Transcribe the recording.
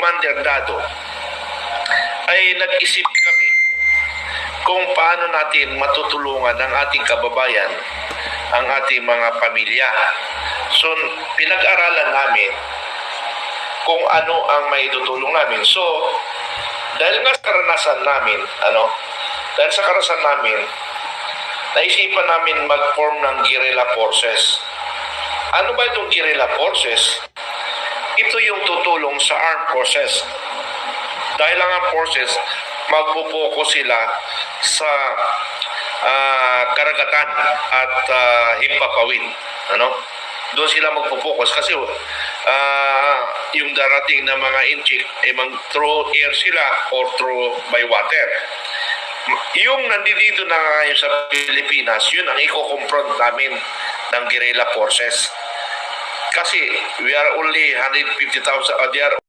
Commander Dado, ay nag-isip kami kung paano natin matutulungan ang ating kababayan, ang ating mga pamilya. So, pinag-aralan namin kung ano ang maitutulong namin. So, dahil nga sa karanasan namin, naisipan namin mag-form ng guerrilla forces. Ano ba itong guerrilla forces? Ito yung tutulong sa armed forces. Dahil ang armed forces, magpupokus sila sa karagatan at himpapawid. Doon sila magpupokus kasi yung darating na mga inchik through air sila or through by water. Yung nandito na ngayon sa Pilipinas, yun ang i-confront namin ng guerrilla forces. Kasi we are only 150,000, they are